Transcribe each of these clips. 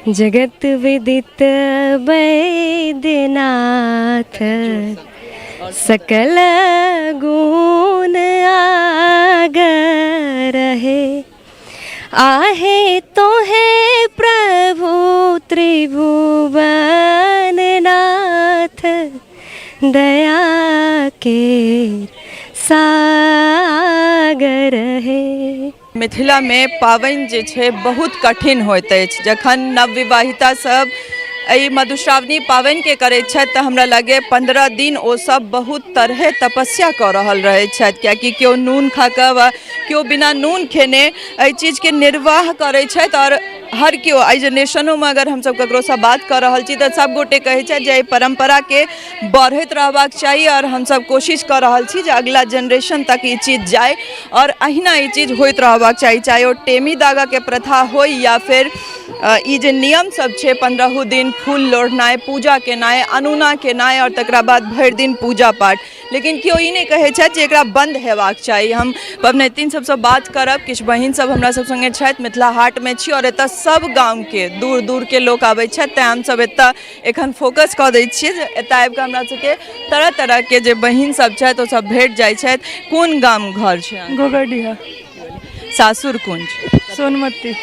जगत विदित वैद्यनाथ सकल गुण आगर है। आहे तो है प्रभु त्रिभुवन नाथ दया के सागर है। मिथिला में पावनि जे छै बहुत कठिन होइत अछि। जखन नवविवाहिता सब एहि मधुश्रावणी पावनि के करैत छथि तऽ हमरा लगे 15 दिन ओ सब बहुत तरहे तपस्या कऽ रहल रहैत छथि, कियाकि केओ नून खा कऽ वा केओ बिना नून खेने एहि चीज के निर्वाह करैत छथि। और हर केओ एहि जेनरेशनो में अगर हमसब ककरोसँ बात कऽ रहल छी तऽ सब गोटे कहैत छथि जे एहि परम्परा के बढ़ैत रहबाक चाही और हमसब कोशिश कऽ रहल छी जे अगला जनरेशन तक ई चीज जाए और अहिना ई चीज होइत रहबाक चाही, चाहे ओ टेमी दागा के प्रथा होय या फिर ई जे नियम सब छै 15 दिन फूल लोढ़नाइ, पूजा केनाइ, अनूना केनाइ और तकरा बाद भरि दिन पूजा पाठ। लेकिन केओ ई नहि कहै छथि जे एकरा बंद हेबाक चाही। हम पबनैतिन सबसँ बात करब, किछु बहिन सब हमरा सब संगे छथि, मिथिला हाट में छी और एतऽ सब गाँव के दूर दूर के लोक आबै छथि, तेँ हमसब एतऽ एखन फोकस कऽ दै छियै जे एतऽ आबि कऽ हमरा सबके तरह तरह के जे बहिन सब छथि ओ सब भेट जाइ छथि। कोन गाम घर छै अहाँके? गोगरडीहा। सासुर कोन छै? सोनमती।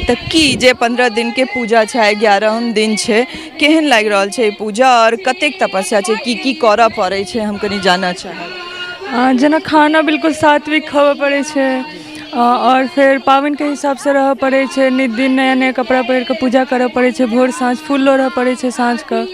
तऽ की जे 15 दिन के पूजा छै, 11हम दिन छै, केहन लागि रहल छै ई पूजा और कतेक तपस्या छै, की करऽ पड़ै छै, हम कनी जानऽ चाहब। जेना खाना बिल्कुल सात्विक खावऽ पड़ै छै और फिर पावनि के हिसाब से रहऽ पड़ै छै। नित दिन नया नया कपड़ा पहिर कऽ पूजा करऽ पड़ै छै। भोर साँझ फूल लोढ़ऽ पड़ै छै साँझ कऽ।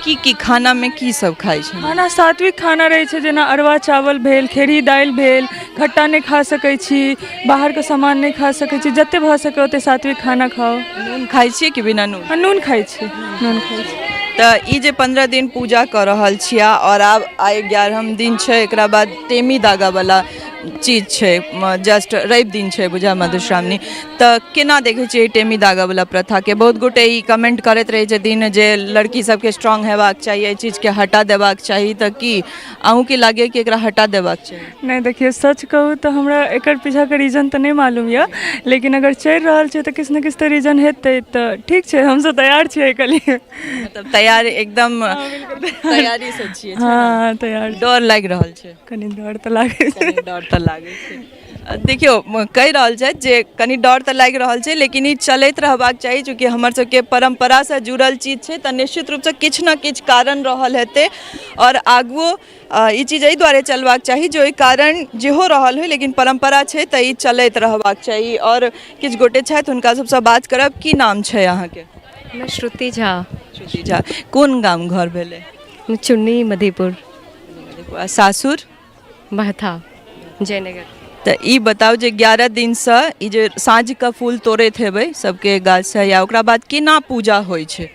की खाना में की सब खाइ छै? खाना सात्विक खाना रहै छै, जेना अरवा चावल भेल, खेरही दालि भेल, खट्टा नहि खा सकै छी, बाहर के सामान नहि खा सकै छी। जते भऽ सके ओते सात्विक खाना खाओ। नून खाइ छियै कि बिना नून? हाँ, नून खाइ छी, नून खाइ छी। तऽ ई जे 15 दिन पूजा कऽ रहल छियै और आब आइ 11हम दिन छै, एकरा बाद टेमी दागा वाला चीज छै, जस्ट रवि दिन छै बुझा मधुश्रावणी। तऽ केना देखै छियै टेमी दागा वाला प्रथा के? बहुत गोटे ई कमेंट करैत रहै छथिन जे लड़की सबके स्ट्रांग हेबाक चाही, एहि चीज के हटा देबाक चाही, तऽ की अहूँ के लागे कि एकरा हटा देबाक चाही? नहीं, देखिए सच कहूँ तो हमरा एकर पीछा के रीजन तो नहीं मालूम है, लेकिन अगर चल रहा है तो किसी न किसी तो रीजन हेतै। तो ठीक है, हम सब तैयार छियै एकर लिए। मतलब तैयार एकदम तैयारी से छियै? हाँ, तैयार। डर लागि रहल छै? कनी डर तो लागे छै। डर तऽ लागै छै। देखियौ कहि रहल छथि जे कनी डर तऽ लागि रहल छै, लेकिन ई चलैत रहबाक चाही, चूँकि हमर सबके परम्परा से जुड़ल चीज छै तऽ निश्चित रूप से किछु न किछु कारण रहल हेतै और आगुओ ई चीज एहि दुआरे चलबाक चाही जे ओहि कारण जेहो रहल होइ, लेकिन परम्परा छै तऽ ई चलैत रहबाक चाही। और किछु गोटे छथि हुनका सबसँ बात करब। की नाम छै अहाँके? मैं श्रुति झा। श्रुति झा। कोन गाम घर भेलै? चुन्नी मधेपुर। सासुर? महथा जयनगर। तऽ ई बताउ जे 11 दिनसँ ई जे साँझ का फूल तोड़ैत हेबै सबके गाछ से, या ओकरा बाद केना पूजा होइ छै?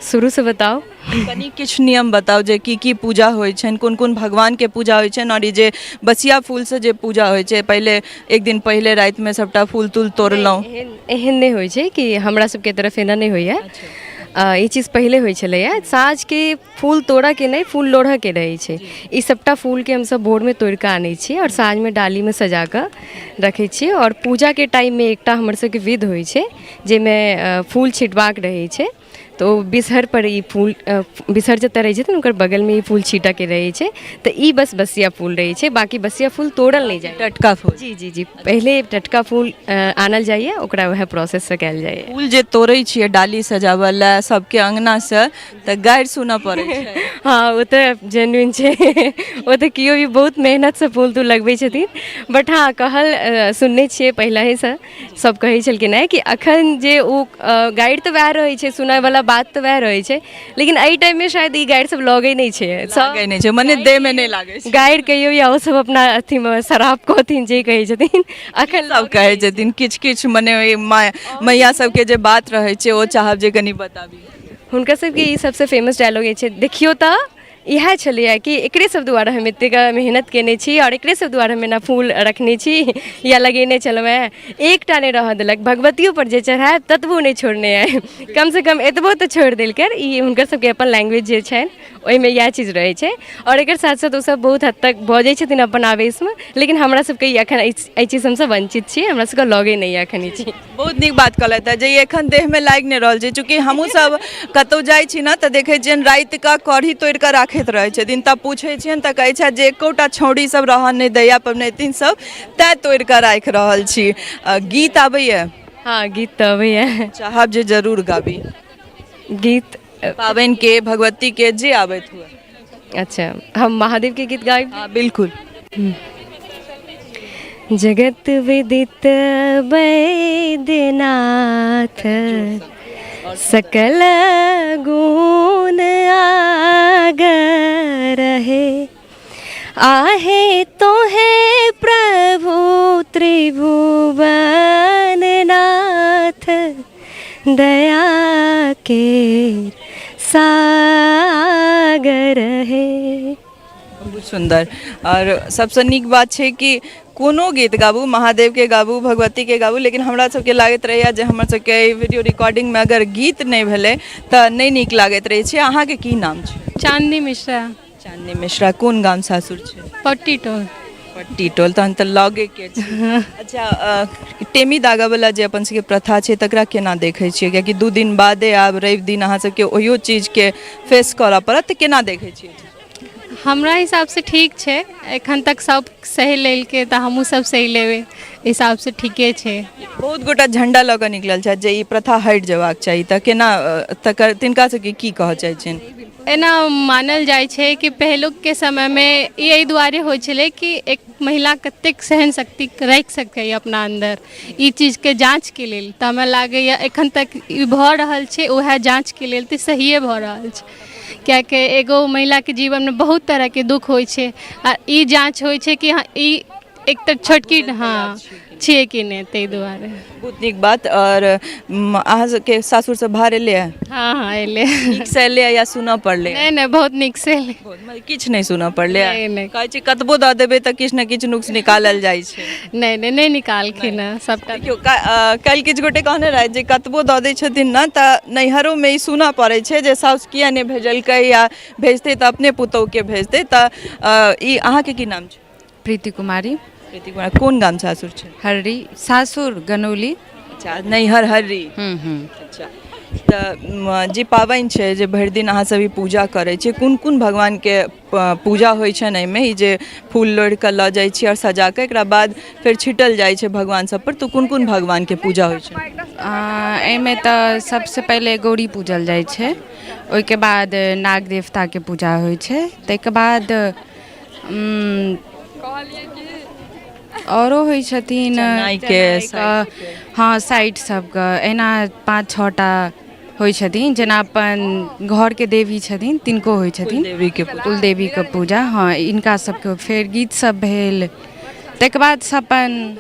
शुरू से बताओ। कनी किछु नियम बताउ जे की पूजा होइ छनि, कोन कोन भगवान के पूजा होइ छनि, और ई जे बसिया फूल से जे पूजा होइ छै, पहिले एक दिन पहिले राति में सबटा फूल तूल तोड़लहुँ? एहन नहीं होइ छै कि हमरा सबके तरफ एना नहीं होइए। ई चीज पहले होइ छलैए। साँझ के फूल तोड़ऽ के नहीं, फूल लोढ़ऽ के रहै छै। ई सबटा फूल के हमसब भोर में तोड़ कऽ आनै छी और साँझ में डाली में सजा कऽ रखै छी। और पूजा के टाइम में एकटा हमर सबके विध होइ छै जाहिमे फूल छिटबाक रहै छै। तो बिसहर पर ई फूल बिसहर जतऽ रहै छथिन ओकर बगल में ई फूल छीटऽ के रहै छै। तऽ ई बस बसिया फूल रहै छै, बाकी बसिया फूल तोड़ल नहीं जाए। टटका फूल? जी जी जी, पहले टटका फूल आनल जाइए, ओकरा वएह प्रोसेस से कयल जाइए। फूल जे तोड़ै छियै डाली सजावऽ लए सबके अंगना से, तऽ गारि सुनऽ पड़ै छै? हाँ, वो तो जेन्युइन छै। वो तो कियो भी बहुत मेहनत से फूल तूल लगबै छथिन। बट हाँ, कहल सुनने छियै पहिलेहे से सब कहै छलखिन हैं कि अखन जे ओ गाइड तऽ वएह रहै छै, सुनय वाला बात तऽ वएह रहै छै, लेकिन एहि टाइम में शायद ई गाइड सब लगै नहीं छै। लागै नहीं छै, मने देह में नहीं लागै छै। गाइड कहियो या ओ सब अपना अथी में शराब कहथिन जे कहै छथिन, अखन सब कहै छथिन किछु किछु, मने मैया सबके जे बात रहै छै ओ चाहब जे कनी बताबी। हुनका सबके ई सबसे फेमस डायलॉग छै, देखियो तऽ इएह छलैए कि एकरे सब दुआरे हम एतेक मेहनत केने छी और एकरे सब दुआरे हम एना फूल रखने छी या लगेने छलहुँ हेँ। एकटा नहि रहऽ देलक, भगवतियो पर जे चढ़ायब ततबो नहि छोड़ने अइ, कम से कम एतबो तऽ छोड़ि देलकै। ई हुनकर सबके अपन लैंग्वेज जे छनि ओहिमे इएह चीज रहै छै। और एकर साथ साथ ओसब बहुत हद तक बजै छथिन अपन आवेशमे, लेकिन हमरा सबके एखन एहि चीज हमसब वंचित छी, हमरा सबके लगे नहि यऽ एखन ई चीज। बहुत नीक बात कहलथि है जे ई एखन देहमे लागि नहि रहल छै, चूँकि हमहूँ सब कतहु जाइ छी ने तऽ देखै छियनि राति कऽ कढ़ी तोड़ि कऽ राखैत रहै छथिन, तऽ पूछै छियनि तऽ कहै छथि जे एकोटा छौड़ी सब रहऽ नहि दैया पबनैतिन सब, तैँ तोड़ि कऽ राखि रहल छी। गीत आबैए? हाँ, गीत तऽ अबैए। चाहब जे जरूर गाबी गीत पाबनि के, भगवती के, जे आबैत हुए। अच्छा, हम महादेव के गीत गाएब? हाँ बिल्कुल। जगत विदित वैद्यनाथ, सकल गुण आगर है, आहे तो है प्रभु त्रिभुवन नाथ, दया के सागर है। बहुत सुंदर। और सबसे नीक बात छै कि कोनो गीत गाबू, महादेव के गाबू, भगवती के गाबू, लेकिन हमरा सबके लागैत रहैया जे हमर सबके वीडियो रिकॉर्डिंग में अगर गीत नहि भेलै तऽ नहि नीक लागैत रहै छै। अहाँके की नाम छै? चांदनी मिश्रा। चांदनी मिश्रा। कोन गाम सासुर छै? पट्टी टोल। पट्टी टोल, तहन तऽ लगे के छै। अच्छा, टेमी दागा वाला जे अपन सबके प्रथा छै तकरा केना देखै छियै? कियाकि 2 दिन बादे आब रवि दिन अहाँ सबके ओहियो चीज के फेस करऽ पड़त, तऽ केना देखै छियै? हमरा हिसाब से ठीक छै, एखन तक सब सही लेलकै तऽ हमहूँ सब सही लेबै, हिसाब से ठीके छै। बहुत गोटा झंडा लऽ कऽ निकलल छथि जे ई प्रथा हटि जेबाक चाही, तऽ केना तकर तिनका सबके की कहऽ चाहै छियनि? एना मानल जाइ छै कि पहिलुकके समयमे ई एहि दुआरे होइ छलै कि एक महिला कतेक सहन शक्ति राखि सकैए अपना अन्दर, ई चीजके जाँचके लेल। तऽ हमरा लागैए एखन तक ई भऽ रहल छै, उएह जाँचके लेल तऽ सहिए भऽ रहल छै। कियाकि एगो महिलाके जीवनमे बहुत तरहके दुख होइ छै, आ ई जाँच होइ छै कि हाँ ई एक तऽ छोटकी हाँ छियै कि नहि, ताहि दुआरे। बहुत नीक बात। और अहाँ सबके सासुर से भार एलै? हाँ हाँ एलै। नीक से एलै या सुनऽ पड़लै? नहीं नहीं, बहुत नीक से एलै। किछु नहि सुनऽ पड़लै? नहीं, नहीं। कहै छी कतबो दऽ देबै तऽ किछु ने किछु नुक्स निकालल जाइ छै। नहीं नहीं नहीं निकालखिन हैं सबटा। देखियौ, काल्हि किछु गोटे कहने रहथि जे कतबो दऽ दै छथिन ने तऽ नैहरोमे ई सुनऽ पड़ै छै जे साउस किया नहि भेजलकै, या भेजतै तऽ अपने पुतहुके भेजतै। तऽ ई अहाँके की नाम छै? प्रीति कुमारी। प्रीति कुमारी। कोन गाम सासुर छै? हर्री। सासुर गनौली। अच्छा, नैहर हर्री। अच्छा, तऽ जे पाबनि छै जे भरि दिन अहाँ सब ई पूजा करै छियै, कोन कोन भगवानके पूजा होइ छनि एहिमे? ई जे फूल लोढ़ि कऽ लऽ जाइ छी और सजा कऽ एकरा बाद फेर छिटल जाइ छै भगवान सब पर, तऽ कोन कोन भगवानके पूजा होइ छै? एहिमे तऽ सबसे पहिले गौरी पूजल जाइ छै, ओहिके बाद नाग देवताके पूजा होइ छै, ताहिके बाद औरो होइ छथिन हाँ साइड सबके। एना 5-6 टा होइ छथिन, जेना अपन घरके देवी छथिन तिनको होइ छथिन कुलदेवीके पूजा। हाँ, इनका सबके फेर गीत सब भेल, ताहिके बाद सब अपन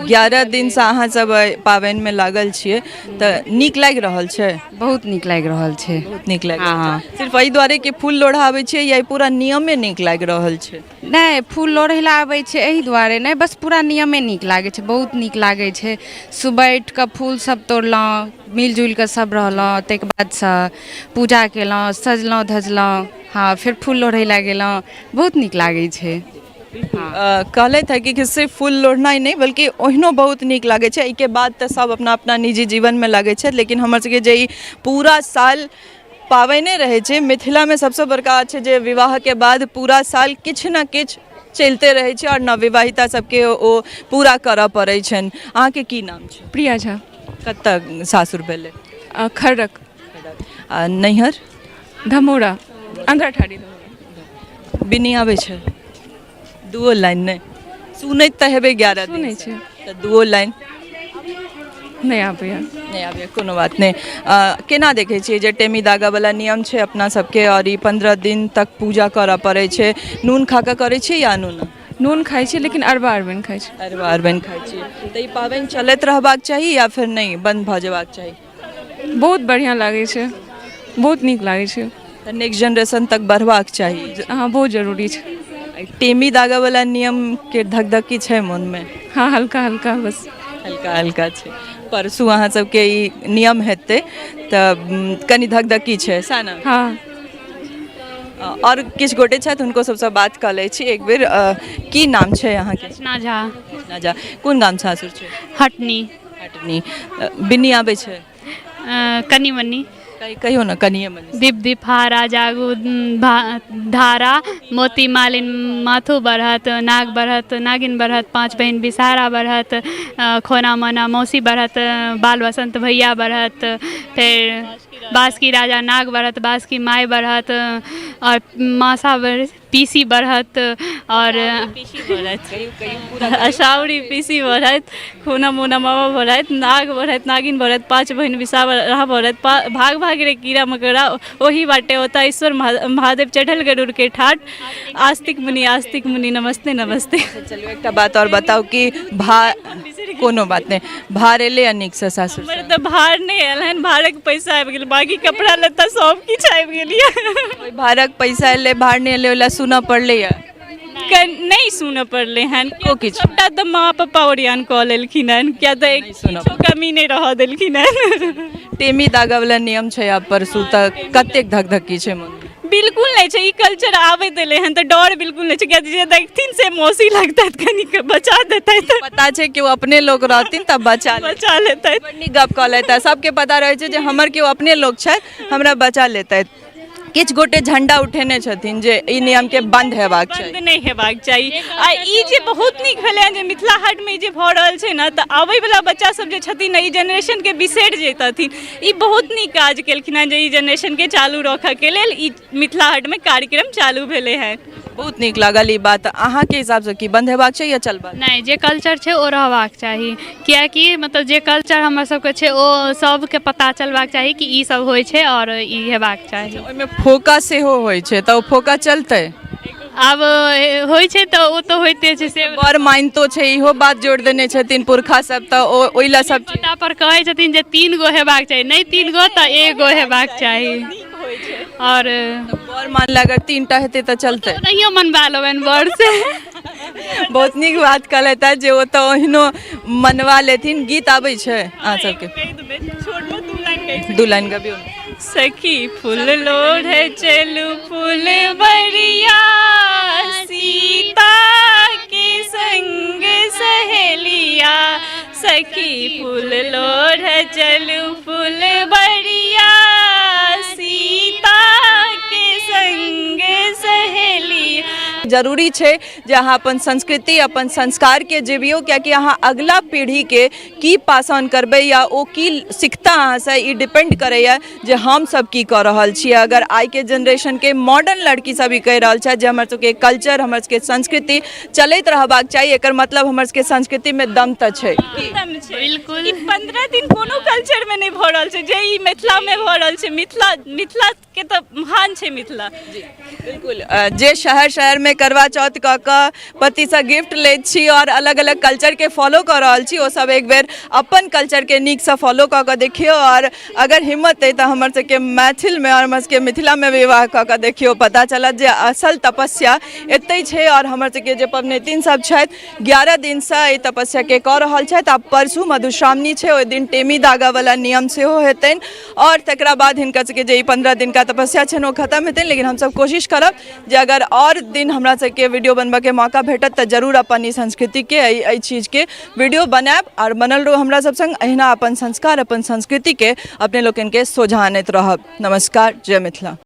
11 दिनसँ अहाँ सब पाबनिमे लागल छियै, तऽ नीक लागि रहल छै? बहुत नीक लागि रहल छै। बहुत नीक लागि रहल छै। सिर्फ एहि दुआरे कि फूल लोढ़ाबै छै या पूरा नियमे नीक लागि रहल छै? नहीं, फूल लोढ़ै लए आबै छै एहि दुआरे नहीं, बस पूरा नियमे नीक लागै छै, बहुत नीक लागै छै। सुबह उठि कऽ फूल सब तोड़लहुँ, मिलजुलि कऽ सब रहलहुँ, ताहिके बादसँ पूजा केलहुँ, सजलहुँ धजलहुँ, हाँ फिर फूल लोढ़ै लए गेलहुँ, बहुत नीक लागै छै। कहलथि है कि सिर्फ फूल लोढ़नाइ नहीं बल्कि ओहिनो बहुत नीक लागै छै। एहिके बाद तऽ सब अपना अपना निजी जीवनमे लागै छै, लेकिन हमर सबके जे ई पूरा साल पाबनि रहै छै मिथिलामे, सबसँ बड़का छै जे विवाहके बाद पूरा साल किछु ने किछु चलिते रहै छै, और नवविवाहिता सबके ओ पूरा करऽ पड़ै छनि। अहाँके की नाम छै? प्रिया झा। कतऽ सासुर भेलै? खरक। नैहर? धमोरा। अंधराठाड़ी। बिनी आबै छै? 2 लाइन नहीं सुनैत तऽ हेबै? 11 दिन सुनै छै तऽ 2 लाइन नहीं आबैया। नहीं आबैया, कोनो बात नहीं। केना देखै छियै जे टेमी दागा वाला नियम छै अपना सबके, और ई 15 दिन तक पूजा करऽ पड़ै छै, नून खा कऽ करै छियै या अनून? नून खाइ छी, लेकिन अरबा अरबाइन खाइ छी। अरबा अरबाइन खाइ छी। तऽ ई पाबनि चलैत रहबाक चाही या फिर नहीं बंद भऽ जेबाक चाही? बहुत बढ़िया लागै छै, बहुत नीक लागै छै। नेक्स्ट जनरेशन तक बढ़बाक चाही। हाँ बहुत जरूरी है। टेमी दागा वाला नियम के धकधकी छै मन में? हाँ हल्का हल्का बस। हल्का हल्का छै। परसू अहाँ सबके ई नियम हेतै तऽ कनि धकधकी छै सएह ने? हाँ और किछु गोटे छथि हुनको सबसँ बात कऽ लै छी एक बेर। की नाम छै अहाँके? रचना झा, रचना झा। कोन गाम सासुर छै? हटनी। हटनी। बिन्नी आबै छै? कनी मनी। कहियो ना कनिए मनी। दीप दीपहारा जागू धारा मोती मालिन माथु बढ़त नाग बढ़त नागिन बढ़त 5 बहन बिसारा बढ़त खोना मना मौसी बढ़त बाल वसंत भैया बढ़त फिर बांस की राजा नाग बढ़त बांस की माई बढ़त और मासा पीसी बढ़त और अशावरी पीसी बढ़त खूना मुना मामा बढ़त नाग बढ़त नागिन बढ़त 5 बहन बिसारा बढ़त भाग भाग रे कीड़ा मकोड़ा वही बाटे होता ईश्वर महादेव चढ़ल गरुड़ के ठाट आस्तिक मुनि नमस्ते नमस्ते। चलिए एक बात और बताओ कि कोनो बात नहीं भार एले या नीक से सासुर से? तो भार नहीं आयल हन भारक पैसा आबि गेल बाकी कपड़ा लत्ता सब किछ आबि गेल ये। भारक पैसा एले भार नहीं एले ओला सुना पड़ले या? नहीं सुन पड़ले हन को किछ सबटा तो माँ पापा ओरियान कऽ लेलखिन हन क्या तो एक कमी नहीं रह देलखिन हन। टेमी दागा वाला नियम छै आब परसू तक कतेक धकधकी छै मन? बिल्कुल नहीं छै ई कल्चर आवे देले हन तो डर बिल्कुल नहीं छै क्या जे देखथिन से मौसी लगता कनी बचा देता है पता छै कि वो अपने लोग रहथिन तब बचा लेता है बड़ी गप कऽ लेता सबके पता रहे छै जे हमर केओ अपने लोग छै हमरा बचा लेता है। किछु गोटे झंडा उठेने छथिन जे ई नियम के बंद हेबाक चाही। बंद नहीं हेबाक चाही आ ई जे बहुत नीक भेलै जे मिथिला हाट में जे भऽ रहल छै ने तऽ आबै वाला बच्चा सब जे छथिन ई जनरेशन के बिसरि जेतथिन ई बहुत नीक काज केलखिन हँ जे ई जनरेशन के चालू रखऽ के लेल ई मिथिला हाट में कार्यक्रम चालू भेलै है। बहुत नीक लागल ई बात। अहाँ के हिसाब से की बंद हेबाक चाही या चलबाक? नहीं जे कल्चर छै ओ रहबाक चाही कियाकि मतलब जे कल्चर हमर सबके छै ओ सबके पता चलबाक चाही कि ई सब होइ छै और ई हेबाक चाही। ओहिमे फोका सेहो होइ छै तऽ ओ फोका चलतै? आब होइ छै तऽ ओ तऽ होइते छै से बड़ मानितो छै इहो बात जोड़ देने छथिन पुरखा सब तऽ ओहि लए सब पता पर कहै छथिन जे 3 गो हेबाक चाही नहीं 3 गो तऽ 1 गो हेबाक चाही और बड़ मानला अगर 3टा हेतै तऽ चलतै? नहियो मनबा लेबनि बड़ से। बहुत नीक बात कहलथि है जे ओ तऽ ओहिनो मनवा लेथिन। गीत आबै छै अहाँ सबके? 2 लाइन गबियौ। सखी फूल लोढ़े चलू फूल बरिया सीता के संग सहेलिया सखी फूल लोढ़े चलू फूल बरिया सीता के संग सहेलिया। जरूरी छै जे अहाँ अपन संस्कृति अपन संस्कार के जीवियो कियाकि अहाँ अगला पीढ़ी के की पास ऑन करबै या ओ की सिखता अहाँ से ई डिपेंड करैया जे हम सब की कऽ रहल छियै। अगर आइ के जनरेशन के मॉडर्न लड़की सब ई कहि रहल छै जे हमर सबके कल्चर हमर सबके संस्कृति चलैत रहबाक चाही एकर मतलब हमर सबके संस्कृति में दम तऽ छै। बिल्कुल 15 दिन कोनो कल्चर में नहीं भऽ रहल छै जे ई मिथिला में भऽ रहल छै। मिथिला के तऽ महान छै मिथिला। बिल्कुल जे शहर में करवा चौथ कऽ कऽ पति से गिफ्ट लैत छी और अलग अलग कल्चर के फॉलो कऽ रहल छी ओ सब एक बेर अपन कल्चर के नीक से फॉलो कऽ कऽ देखियो और अगर हिम्मत है तो हमर सबके मैथिल में और हमर सबके मिथिला में विवाह कऽ कऽ देखियो पता चलत जे असल तपस्या एतै छै। और हमर सबके जे पबनैतिन सब छथि 11 दिन से एहि तपस्या के कऽ रहल छथि। आब परसू मधुश्रावणी छै ओहि दिन टेमी दागा वाला नियम सेहो हेतनि और तकरा बाद हिनका सबके जे 15 दिन का तपस्या छनि ओ खत्म हेतनि। लेकिन हम सब कोशिश करब जे अगर और दिन हमरा सबके वीडियो बनबा के मौका भेटत तऽ जरूर अपन ई संस्कृति के एहि चीज के वीडियो बनाएब और बनल रहू हमरा सब संग अहिना अपन संस्कार अपन संस्कृति के अपने लोकन के सोझा आनैत रहब। नमस्कार, जय मिथिला।